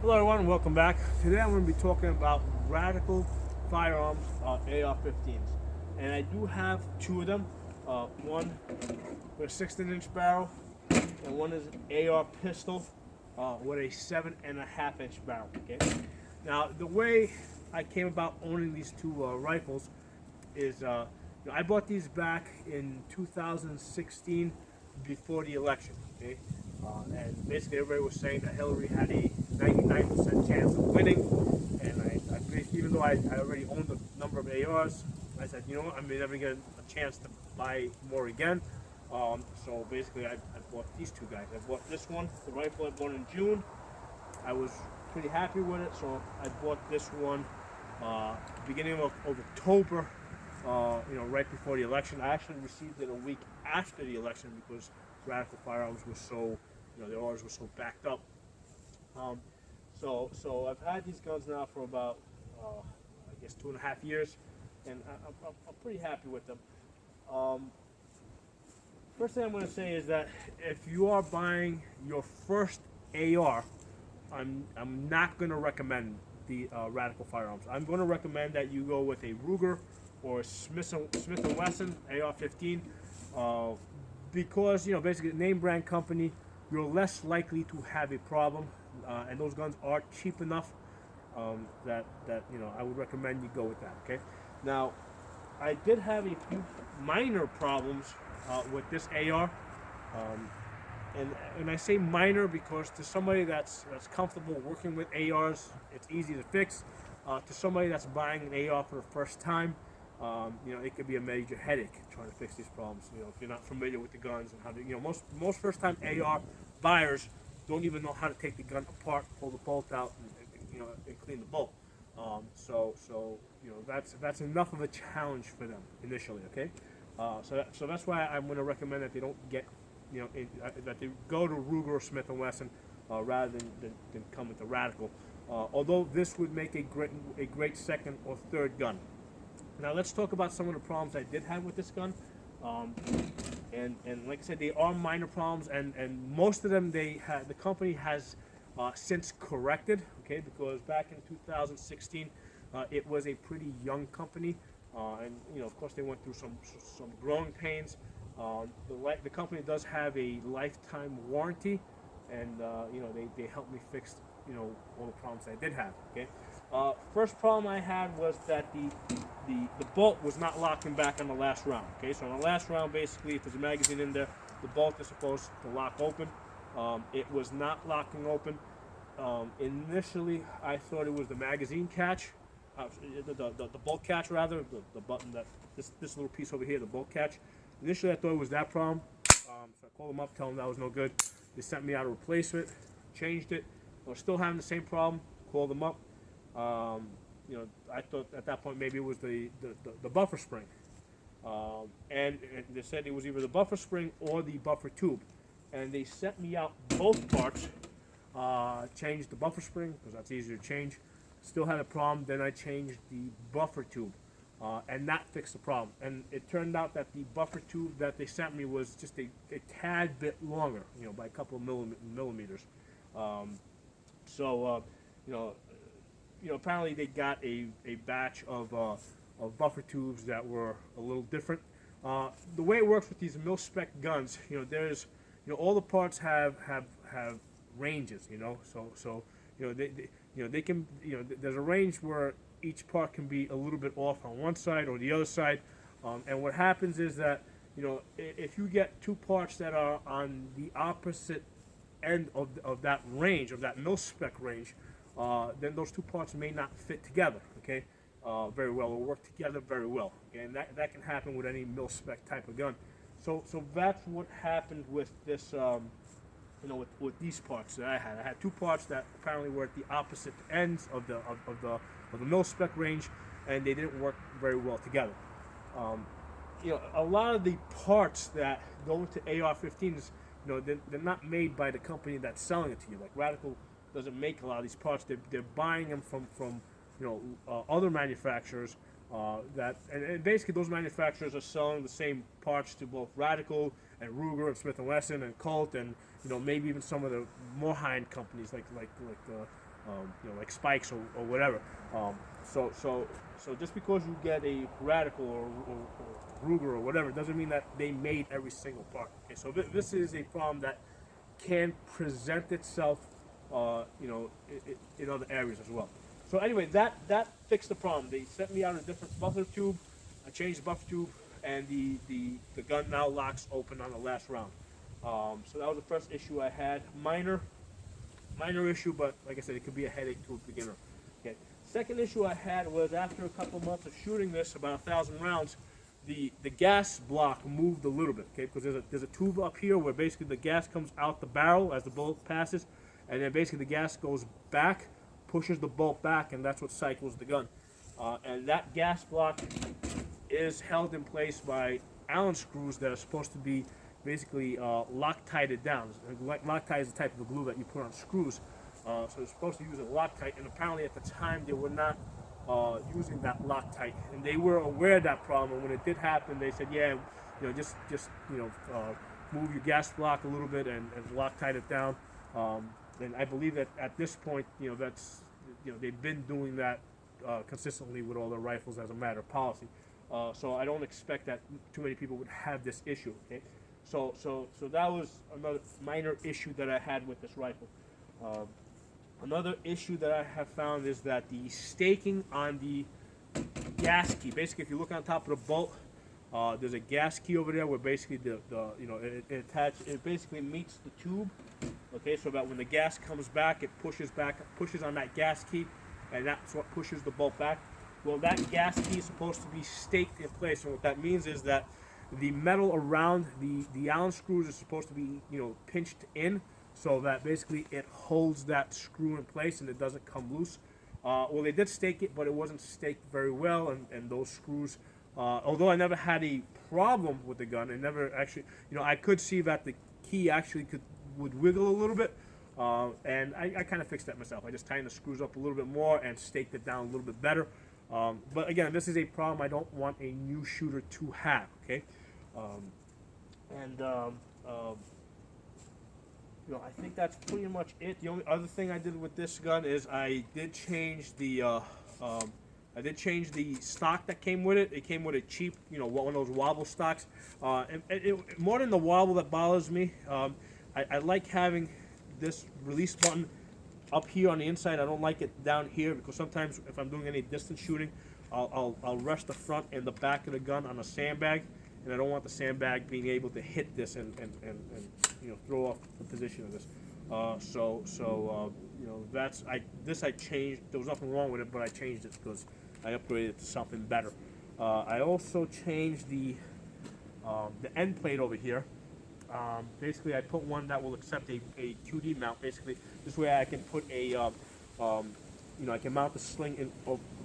Hello everyone, welcome back. Today I'm going to be talking about Radical Firearms AR-15s. And I do have two of them. One with a 16-inch barrel, and one is an AR pistol with a 7.5-inch barrel. Okay. Now the way I came about owning these two rifles is I bought these back in 2016 before the election. Okay. And basically everybody was saying that Hillary had a 99% chance of winning, and even though I already owned a number of ARs, I said, you know what, I'm never get a chance to buy more again. So basically I bought these two guys. I bought this one, the rifle I bought in June. I was pretty happy with it, so I bought this one beginning of October, right before the election. I actually received it a week after the election because Radical Firearms was so, the orders were so backed up. So I've had these guns now for about, I guess, 2.5 years, and I'm pretty happy with them. First thing I'm going to say is that if you are buying your first AR, I'm not going to recommend the Radical Firearms. I'm going to recommend that you go with a Ruger or a Smith & Wesson AR-15, because basically name brand company, you're less likely to have a problem, and those guns are cheap enough that I would recommend you go with that. Okay. Now, I did have a few minor problems with this AR. And I say minor because to somebody that's comfortable working with ARs, it's easy to fix. To somebody that's buying an AR for the first time, it could be a major headache trying to fix these problems. If you're not familiar with the guns and how to, most first-time AR buyers don't even know how to take the gun apart, pull the bolt out, and clean the bolt. So that's enough of a challenge for them initially. Okay, so that's why I'm going to recommend that they don't get that they go to Ruger or Smith & Wesson rather than come with the Radical. Although this would make a great second or third gun. Now let's talk about some of the problems I did have with this gun. And like I said, they are minor problems, and most of them the company has since corrected. Okay, because back in 2016, it was a pretty young company, and of course they went through some growing pains. The company does have a lifetime warranty, and they helped me fix all the problems I did have. Okay, first problem I had was that the bolt was not locking back on the last round. Okay, so on the last round, basically, if there's a magazine in there, the bolt is supposed to lock open. It was not locking open. Initially, I thought it was the magazine catch, the bolt catch rather, the button that this little piece over here, the bolt catch. Initially, I thought it was that problem, so I called them up, tell them that was no good. They sent me out a replacement, changed it. I was still having the same problem. Called them up. I thought at that point maybe it was the buffer spring, and they said it was either the buffer spring or the buffer tube, and they sent me out both parts. Changed the buffer spring because that's easier to change. Still had a problem. Then I changed the buffer tube. And that fixed the problem. And it turned out that the buffer tube that they sent me was just a tad bit longer, by a couple of millimeters. Apparently they got a batch of buffer tubes that were a little different. The way it works with these mil-spec guns, there's, all the parts have ranges, so they can, there's a range where each part can be a little bit off on one side or the other side, and what happens is that if you get two parts that are on the opposite end of that range, of that mil-spec range, then those two parts may not fit together, okay, very well, or work together very well, okay? And that can happen with any mil-spec type of gun. So that's what happened with this, with these parts that I had. I had two parts that apparently were at the opposite ends of the mil-spec range, and they didn't work very well together. A lot of the parts that go into AR-15s, they're not made by the company that's selling it to you. Like Radical doesn't make a lot of these parts. They're buying them from other manufacturers. And basically those manufacturers are selling the same parts to both Radical and Ruger and Smith & Wesson and Colt and maybe even some of the more high-end companies like like spikes or whatever. So just because you get a Radical or Ruger or whatever doesn't mean that they made every single part. Okay, so this is a problem that can present itself, in other areas as well. So anyway, that fixed the problem. They sent me out a different buffer tube. I changed the buffer tube, and the gun now locks open on the last round. So that was the first issue I had. Minor issue, but like I said, it could be a headache to a beginner. Okay. Second issue I had was after a couple months of shooting this, about 1,000 rounds, the gas block moved a little bit. Okay, because there's a tube up here where basically the gas comes out the barrel as the bullet passes, and then basically the gas goes back, pushes the bolt back, and that's what cycles the gun. And that gas block is held in place by Allen screws that are supposed to be basically Loctited down. Loctite is the type of glue that you put on screws. So they're supposed to use a Loctite, and apparently at the time they were not using that Loctite, and they were aware of that problem. And when it did happen, they said, yeah, just move your gas block a little bit and Loctite it down. And I believe that at this point, that's they've been doing that consistently with all their rifles as a matter of policy. So I don't expect that too many people would have this issue. Okay, so that was another minor issue that I had with this rifle. Another issue that I have found is that the staking on the gas key. Basically, if you look on top of the bolt, there's a gas key over there where basically it basically meets the tube. Okay, so that when the gas comes back, it pushes on that gas key, and that's what pushes the bolt back. Well, that gas key is supposed to be staked in place, and what that means is that the metal around the Allen screws is supposed to be pinched in, so that basically it holds that screw in place and it doesn't come loose. Well, they did stake it, but it wasn't staked very well, and those screws, although I never had a problem with the gun, it never actually, I could see that the key actually would wiggle a little bit, and I kind of fixed that myself. I just tightened the screws up a little bit more and staked it down a little bit better. But again, this is a problem I don't want a new shooter to have. Okay, I think that's pretty much it. The only other thing I did with this gun is I did change the stock that came with it. It came with a cheap, one of those wobble stocks. And more than the wobble that bothers me, I like having this release button up here on the inside. I don't like it down here because sometimes if I'm doing any distance shooting, I'll rest the front and the back of the gun on a sandbag, and I don't want the sandbag being able to hit this and throw off the position of this. I changed. There was nothing wrong with it, but I changed it because I upgraded it to something better. I also changed the end plate over here. Basically, I put one that will accept a QD mount. Basically, this way I can put I can mount the sling in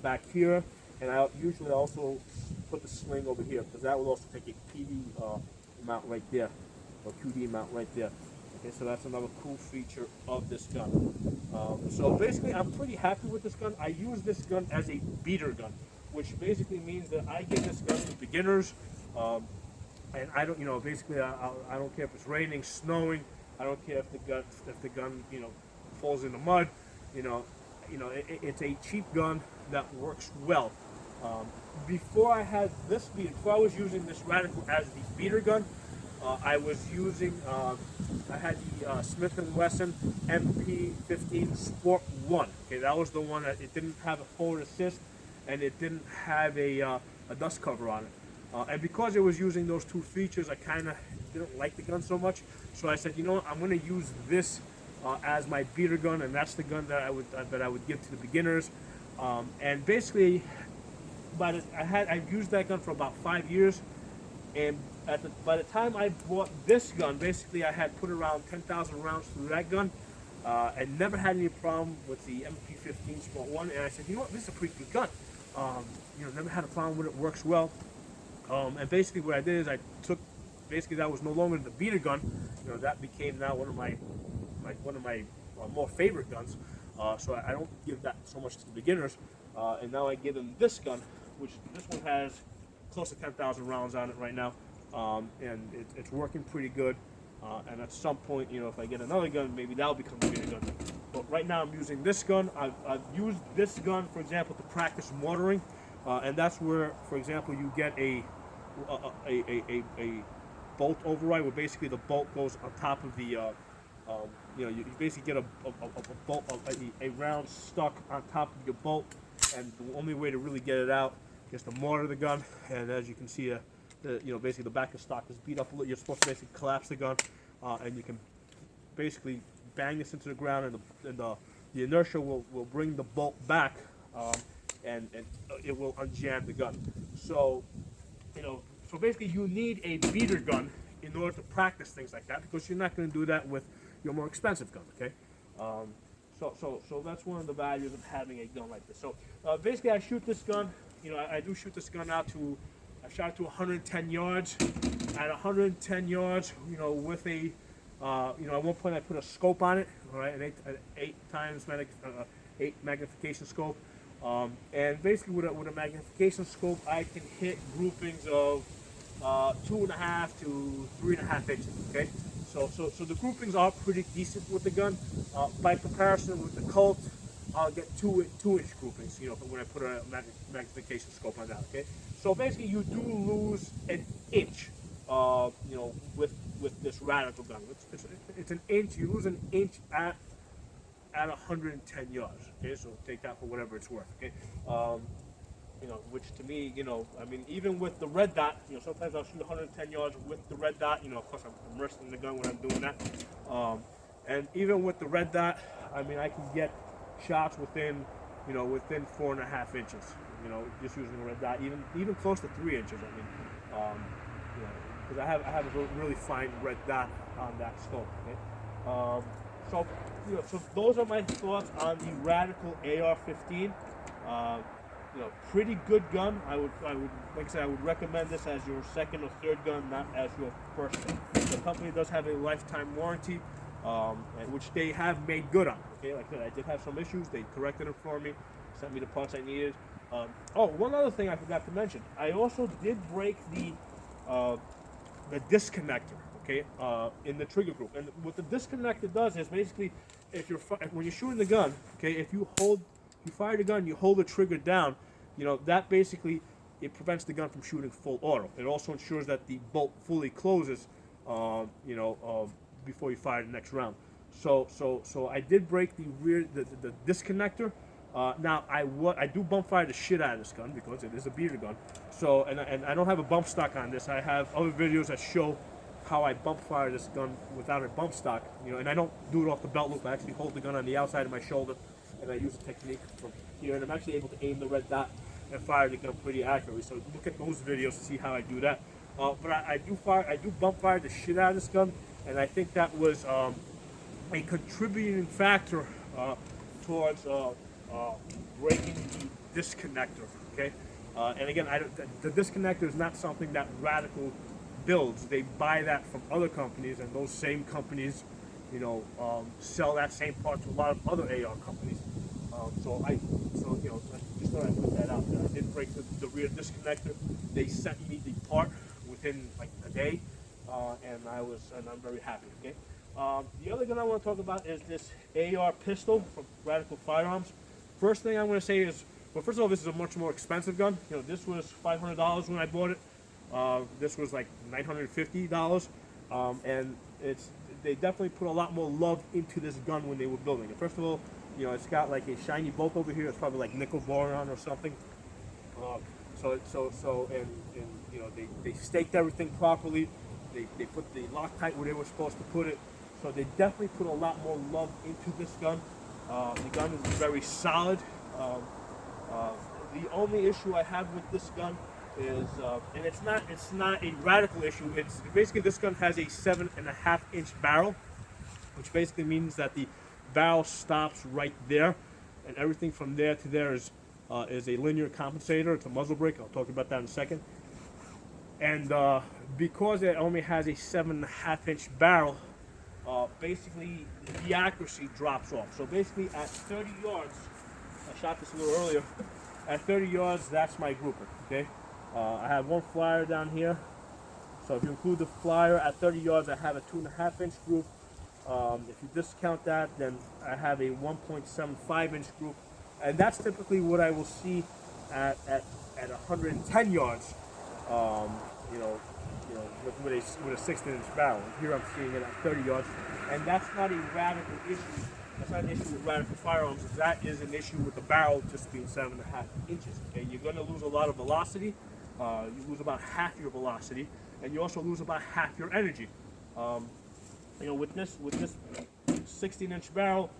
back here, and I usually also put the sling over here because that will also take a PD mount right there, or QD mount right there. Okay, so that's another cool feature of this gun. So basically, I'm pretty happy with this gun. I use this gun as a beater gun, which basically means that I give this gun to beginners. And I don't, basically, I don't care if it's raining, snowing. I don't care if the gun, falls in the mud. It's a cheap gun that works well. Before I had this beater, before I was using this Radical as the beater gun, I was using, I had the Smith & Wesson MP-15 Sport 1. Okay, that was the one that it didn't have a forward assist, and it didn't have a dust cover on it. And because it was using those two features, I kind of didn't like the gun so much. So I said, what, I'm going to use this as my beater gun, and that's the gun that I would give to the beginners. And basically, I've used that gun for about 5 years, and by the time I bought this gun, basically I had put around 10,000 rounds through that gun. I never had any problem with the MP-15 Sport 1, and I said, this is a pretty good gun. Never had a problem with it. Works well. And basically what I did is I took, that was no longer the beater gun. That became now one of my more favorite guns. So I don't give that so much to the beginners. And now I give them this gun, which this one has close to 10,000 rounds on it right now. And it's working pretty good. And at some point, if I get another gun, maybe that'll become a beater gun. But right now I'm using this gun. I've used this gun, for example, to practice mortaring, and that's where, for example, you get a bolt override, where basically the bolt goes on top of the, you basically get a round stuck on top of your bolt, and the only way to really get it out is to mortar the gun. And as you can see, basically the back of the stock is beat up a little. You're supposed to basically collapse the gun, and you can basically bang this into the ground, and the inertia will bring the bolt back, and it will unjam the gun. So, so basically you need a beater gun in order to practice things like that, because you're not going to do that with your more expensive gun, okay? So that's one of the values of having a gun like this. So basically I shoot this gun, I do shoot this gun out to, I shot it to 110 yards. At 110 yards, with a, at one point I put a scope on it, all right, an 8 magnification scope. And basically with a magnification scope, I can hit groupings of 2.5 to 3.5 inches, okay? So the groupings are pretty decent with the gun. By comparison with the Colt, I'll get 2-inch groupings, when I put a magnification scope on that, okay? So basically you do lose an inch, with this radical gun. It's an inch, you lose an inch at 110 yards, okay? So take that for whatever it's worth, okay? Which to me, I mean, even with the red dot, sometimes I'll shoot 110 yards with the red dot, of course I'm resting the gun when I'm doing that. And even with the red dot, I mean, I can get shots within 4.5 inches, just using the red dot, even close to 3 inches, I mean, because I have a really fine red dot on that scope, okay? So those are my thoughts on the Radical AR-15. Pretty good gun. I would, like I said, I would recommend this as your second or third gun, not as your first gun. The company does have a lifetime warranty, which they have made good on. Okay, like I said, I did have some issues. They corrected them for me, sent me the parts I needed. One other thing I forgot to mention. I also did break the disconnector, okay, in the trigger group. And what the disconnector does is basically, when you're shooting the gun, okay, if you fire the gun, you hold the trigger down, that basically, it prevents the gun from shooting full auto. It also ensures that the bolt fully closes, before you fire the next round. So I did break the disconnector. Now I do bump fire the shit out of this gun because it is a beater gun. So and I don't have a bump stock on this. I have other videos that show how I bump fire this gun without a bump stock. And I don't do it off the belt loop. I actually hold the gun on the outside of my shoulder, and I use a technique from here, and I'm actually able to aim the red dot and fire the gun pretty accurately. So look at those videos to see how I do that. But I do bump fire the shit out of this gun, and I think that was a contributing factor towards breaking the disconnector. Okay, and again, the disconnector is not something that Radical builds. They buy that from other companies, and those same companies, sell that same part to a lot of other AR companies. I just thought I'd put that out there. I did break the rear disconnector. They sent me the part within like a day, and I'm very happy. Okay. The other gun I want to talk about is this AR pistol from Radical Firearms. First thing I'm going to say is, well, first of all, this is a much more expensive gun. This was $500 when I bought it. This was like $950, and they definitely put a lot more love into this gun when they were building it. First of all, it's got like a shiny bolt over here. It's probably like nickel boron or something. They staked everything properly. They put the Loctite where they were supposed to put it. So they definitely put a lot more love into this gun. The gun is very solid. The only issue I have with this gun is, and it's not a Radical issue. It's basically, this gun has a 7.5-inch barrel, which basically means that the barrel stops right there, and everything from there to there is a linear compensator. It's a muzzle brake. I'll talk about that in a second. And because it only has a 7.5-inch barrel, basically the accuracy drops off. So basically at 30 yards, I shot this a little earlier, at 30 yards, that's my grouper, okay? I have one flyer down here. So if you include the flyer, at 30 yards, I have a 2.5-inch group. If you discount that, then I have a 1.75 inch group, and that's typically what I will see at 110 yards. Um, you know, with a 16-inch barrel. Here I'm seeing it at 30 yards, and that's not a radical issue. That's not an issue with radical firearms. That is an issue with the barrel just being 7.5 inches. Okay, you're going to lose a lot of velocity. You lose about half your velocity, and you also lose about half your energy. With this 16-inch barrel,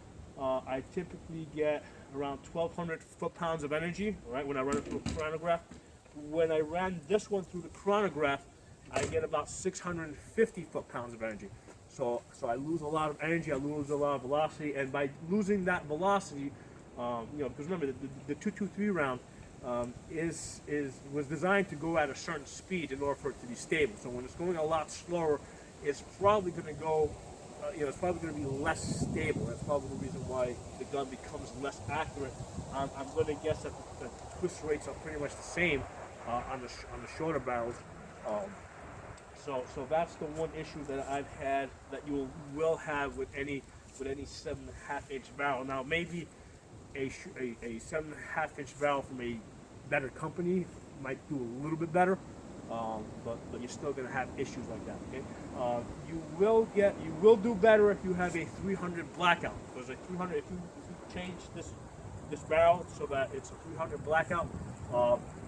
I typically get around 1,200 foot-pounds of energy. Right, when I run it through a chronograph. When I ran this one through the chronograph, I get about 650 foot-pounds of energy. So I lose a lot of energy, I lose a lot of velocity, and by losing that velocity, because remember the 223 round was designed to go at a certain speed in order for it to be stable. So when it's going a lot slower, it's probably going to go, it's probably going to be less stable. That's probably the reason why the gun becomes less accurate. I'm going to guess that the twist rates are pretty much the same on the shorter barrels. So that's the one issue that I've had that you will have with any 7.5 inch barrel. Now maybe a 7.5 inch barrel from a better company might do a little bit better, but you're still going to have issues like that. Okay, you will do better if you have a 300 blackout, because a 300 if you change this barrel so that it's a 300 blackout.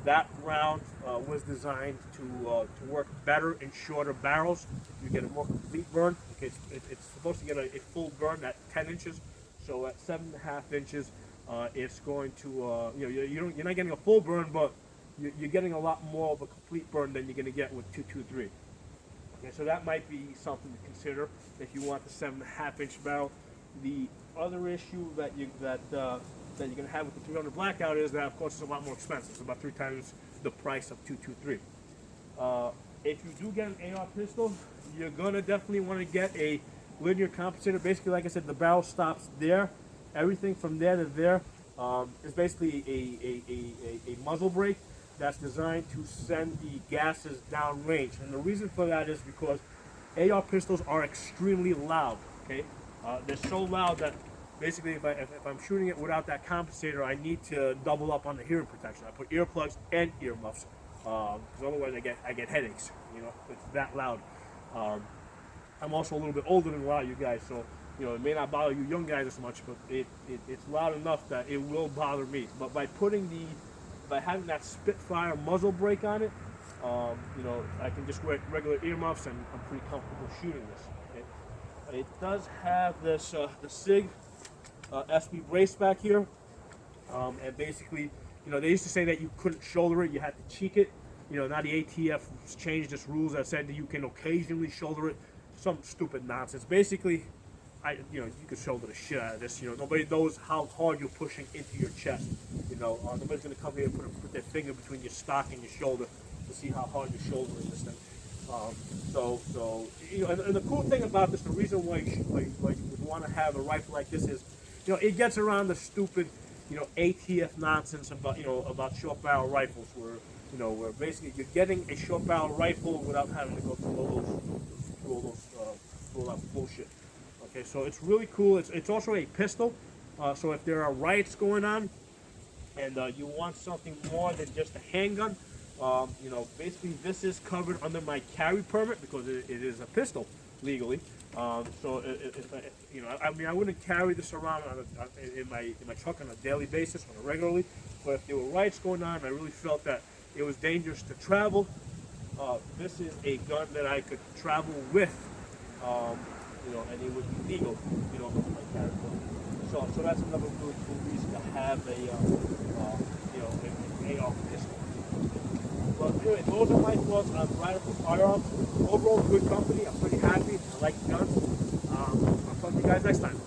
That round was designed to work better in shorter barrels. You get a more complete burn. Okay, it's supposed to get a full burn at 10 inches. So at 7.5 inches, it's going to you're not getting a full burn, but you're getting a lot more of a complete burn than you're going to get with 223. Okay, so that might be something to consider if you want the 7.5 inch barrel. The other issue that you're going to have with the 300 blackout is that, of course, it's a lot more expensive. It's about 3 times the price of 223. If you do get an AR pistol, you're going to definitely want to get a linear compensator. Basically, like I said, the barrel stops there. Everything from there to there is basically a muzzle brake that's designed to send the gases down range. And the reason for that is because AR pistols are extremely loud. Okay, they're so loud that basically, if I'm shooting it without that compensator, I need to double up on the hearing protection. I put earplugs and earmuffs, because otherwise I get headaches. It's that loud. I'm also a little bit older than a lot of you guys, so it may not bother you young guys as much, but it's loud enough that it will bother me. But by having that Spitfire muzzle brake on it, I can just wear regular earmuffs and I'm pretty comfortable shooting this. Okay? It does have this the SIG SB brace back here, and basically, they used to say that you couldn't shoulder it, you had to cheek it. Now the ATF changed its rules that said that you can occasionally shoulder it. Some stupid nonsense. Basically, you can shoulder the shit out of this. Nobody knows how hard you're pushing into your chest. Nobody's gonna come here and put their finger between your stock and your shoulder to see how hard you're shouldering this thing. And the cool thing about this, the reason why you would want to have a rifle like this is, it gets around the stupid, ATF nonsense about short barrel rifles, where basically you're getting a short barrel rifle without having to go through all that bullshit. Okay, so it's really cool. It's also a pistol, so if there are riots going on, and you want something more than just a handgun, basically this is covered under my carry permit because it is a pistol legally. So I wouldn't carry this around in my truck on a daily basis, on a regularly. But if there were riots going on, and I really felt that it was dangerous to travel, this is a gun that I could travel with, and it would be legal, with my carry permit. So that's another really cool reason to have an AR pistol. But anyway, those are my thoughts on Radical Firearms. Overall, good company. I'm pretty happy. I like the guns. I'll talk to you guys next time.